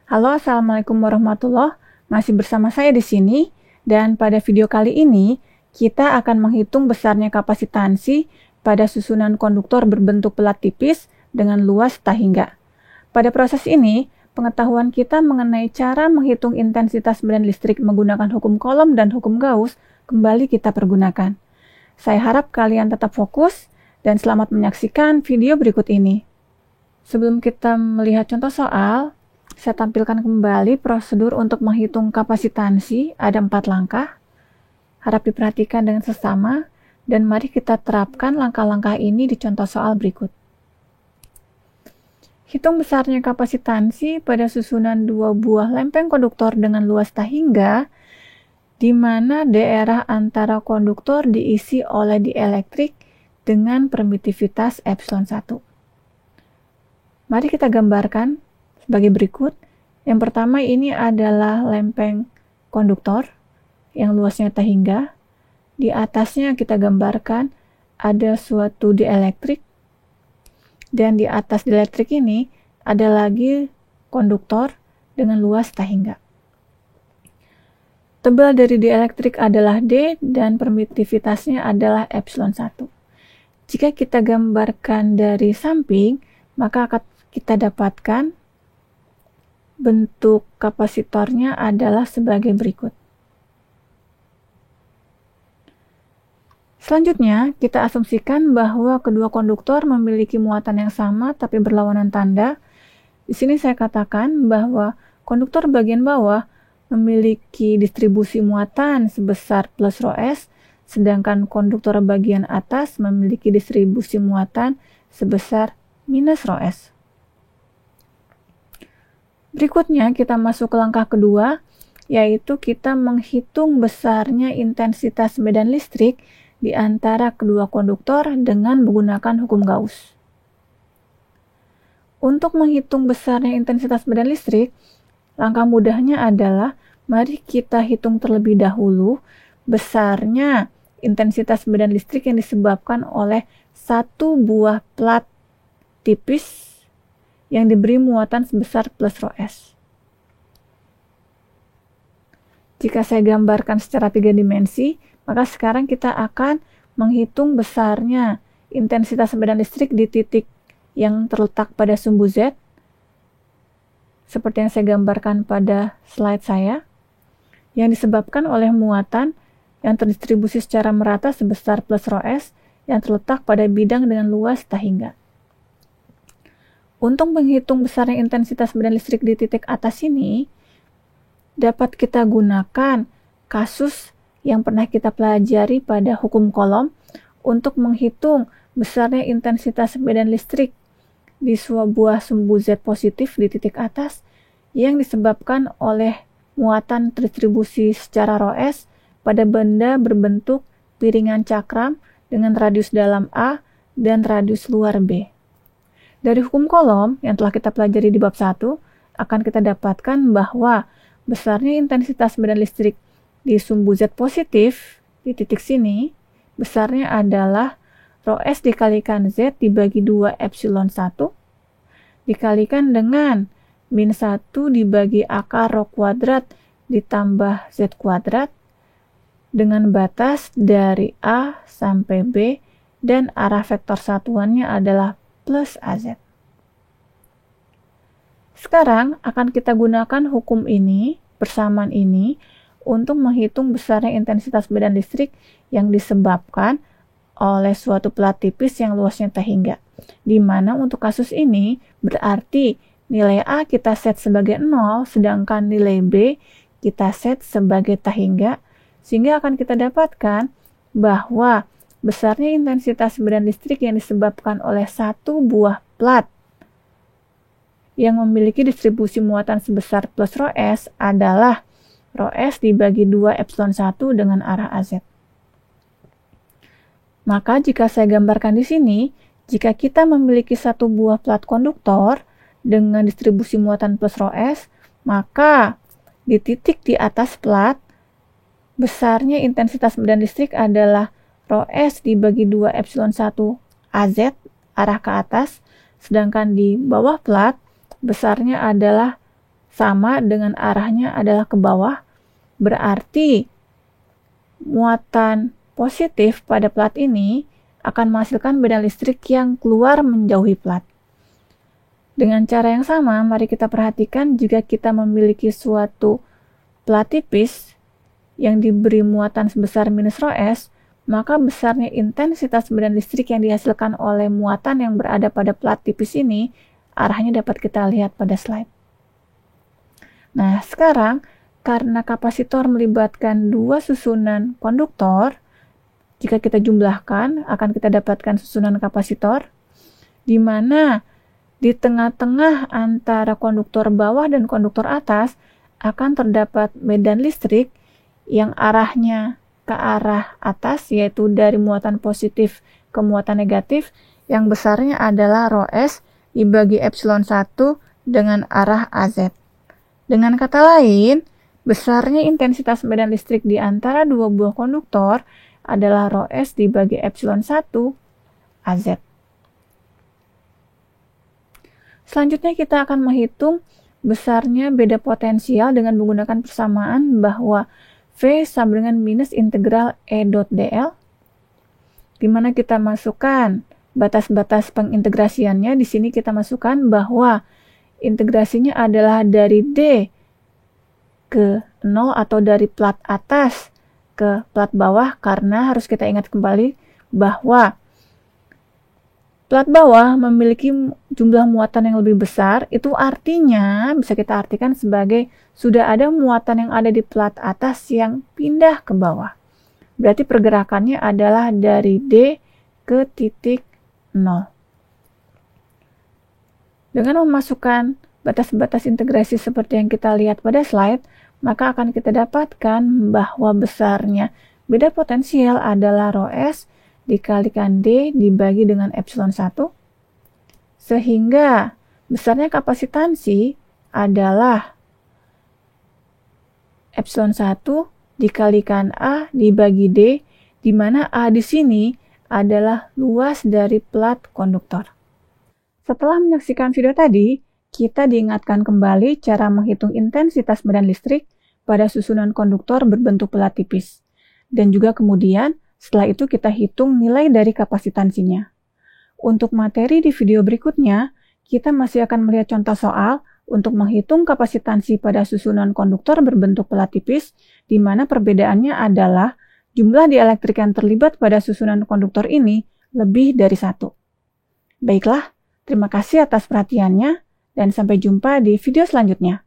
Halo, Assalamualaikum warahmatullahi. Masih bersama saya di sini, dan pada video kali ini kita akan menghitung besarnya kapasitansi pada susunan konduktor berbentuk pelat tipis dengan luas tak hingga. Pada proses ini, pengetahuan kita mengenai cara menghitung intensitas medan listrik menggunakan hukum Coulomb dan hukum Gauss kembali kita pergunakan. Saya harap kalian tetap fokus dan selamat menyaksikan video berikut ini. Sebelum kita melihat contoh soal, saya tampilkan kembali prosedur untuk menghitung kapasitansi. Ada 4 langkah. Harap diperhatikan dengan seksama, dan mari kita terapkan langkah-langkah ini di contoh soal berikut. Hitung besarnya kapasitansi pada susunan 2 buah lempeng konduktor dengan luas tak hingga, di mana daerah antara konduktor diisi oleh dielektrik dengan permitivitas epsilon 1. Mari kita gambarkan sebagai berikut. Yang pertama ini adalah lempeng konduktor yang luasnya tak hingga. Di atasnya kita gambarkan ada suatu dielektrik, dan di atas dielektrik ini ada lagi konduktor dengan luas tak hingga. Tebal dari dielektrik adalah D dan permitivitasnya adalah epsilon 1. Jika kita gambarkan dari samping, maka akan kita dapatkan bentuk kapasitornya adalah sebagai berikut. Selanjutnya, kita asumsikan bahwa kedua konduktor memiliki muatan yang sama tapi berlawanan tanda. Di sini saya katakan bahwa konduktor bagian bawah memiliki distribusi muatan sebesar plus rho s, sedangkan konduktor bagian atas memiliki distribusi muatan sebesar minus rho s. Berikutnya kita masuk ke langkah kedua, yaitu kita menghitung besarnya intensitas medan listrik di antara kedua konduktor dengan menggunakan hukum Gauss. Untuk menghitung besarnya intensitas medan listrik, langkah mudahnya adalah mari kita hitung terlebih dahulu besarnya intensitas medan listrik yang disebabkan oleh satu buah plat tipis yang diberi muatan sebesar plus rho s. Jika saya gambarkan secara 3 dimensi, maka sekarang kita akan menghitung besarnya intensitas medan listrik di titik yang terletak pada sumbu Z, seperti yang saya gambarkan pada slide saya, yang disebabkan oleh muatan yang terdistribusi secara merata sebesar plus rho s yang terletak pada bidang dengan luas tak hingga. Untuk menghitung besarnya intensitas medan listrik di titik atas ini, dapat kita gunakan kasus yang pernah kita pelajari pada hukum Coulomb untuk menghitung besarnya intensitas medan listrik di sebuah sumbu Z positif di titik atas yang disebabkan oleh muatan terdistribusi secara rho s pada benda berbentuk piringan cakram dengan radius dalam A dan radius luar B. Dari hukum Coulomb yang telah kita pelajari di bab 1, akan kita dapatkan bahwa besarnya intensitas medan listrik di sumbu Z positif di titik sini, besarnya adalah rho s dikalikan Z dibagi 2 epsilon 1, dikalikan dengan min 1 dibagi akar rho kuadrat ditambah Z kuadrat, dengan batas dari A sampai B, dan arah vektor satuannya adalah plus AZ. Sekarang akan kita gunakan hukum ini, persamaan ini, untuk menghitung besarnya intensitas medan listrik yang disebabkan oleh suatu pelat tipis yang luasnya tak hingga. Di mana untuk kasus ini berarti nilai A kita set sebagai 0, sedangkan nilai B kita set sebagai tak hingga, sehingga akan kita dapatkan bahwa besarnya intensitas medan listrik yang disebabkan oleh satu buah plat yang memiliki distribusi muatan sebesar plus rho s adalah rho s dibagi 2 epsilon 1 dengan arah AZ. Maka jika saya gambarkan di sini, jika kita memiliki satu buah plat konduktor dengan distribusi muatan plus rho s, maka di titik di atas plat, besarnya intensitas medan listrik adalah rho s dibagi 2 epsilon 1 AZ arah ke atas, sedangkan di bawah plat besarnya adalah sama dengan arahnya adalah ke bawah, berarti muatan positif pada plat ini akan menghasilkan medan listrik yang keluar menjauhi plat. Dengan cara yang sama, mari kita perhatikan jika kita memiliki suatu plat tipis yang diberi muatan sebesar minus rho S, maka besarnya intensitas medan listrik yang dihasilkan oleh muatan yang berada pada plat tipis ini, arahnya dapat kita lihat pada slide. Nah, sekarang karena kapasitor melibatkan dua susunan konduktor, jika kita jumlahkan akan kita dapatkan susunan kapasitor, di mana di tengah-tengah antara konduktor bawah dan konduktor atas akan terdapat medan listrik yang arahnya ke arah atas, yaitu dari muatan positif ke muatan negatif, yang besarnya adalah rho S dibagi epsilon 1 dengan arah AZ. Dengan kata lain, besarnya intensitas medan listrik di antara dua buah konduktor adalah rho S dibagi epsilon 1 AZ. Selanjutnya kita akan menghitung besarnya beda potensial dengan menggunakan persamaan bahwa V sama dengan minus integral E dot dl, di mana kita masukkan batas-batas pengintegrasiannya. Di sini kita masukkan bahwa integrasinya adalah dari D ke 0 atau dari plat atas ke plat bawah, karena harus kita ingat kembali bahwa plat bawah memiliki jumlah muatan yang lebih besar. Itu artinya bisa kita artikan sebagai sudah ada muatan yang ada di plat atas yang pindah ke bawah. Berarti pergerakannya adalah dari D ke titik 0. Dengan memasukkan batas-batas integrasi seperti yang kita lihat pada slide, maka akan kita dapatkan bahwa besarnya beda potensial adalah rho S dikalikan D dibagi dengan epsilon 1, sehingga besarnya kapasitansi adalah epsilon 1 dikalikan A dibagi D, di mana A di sini adalah luas dari plat konduktor. Setelah menyaksikan video tadi, kita diingatkan kembali cara menghitung intensitas medan listrik pada susunan konduktor berbentuk plat tipis. Dan juga kemudian, setelah itu kita hitung nilai dari kapasitansinya. Untuk materi di video berikutnya, kita masih akan melihat contoh soal untuk menghitung kapasitansi pada susunan konduktor berbentuk plat tipis, di mana perbedaannya adalah jumlah dielektrik yang terlibat pada susunan konduktor ini lebih dari 1. Baiklah, terima kasih atas perhatiannya, dan sampai jumpa di video selanjutnya.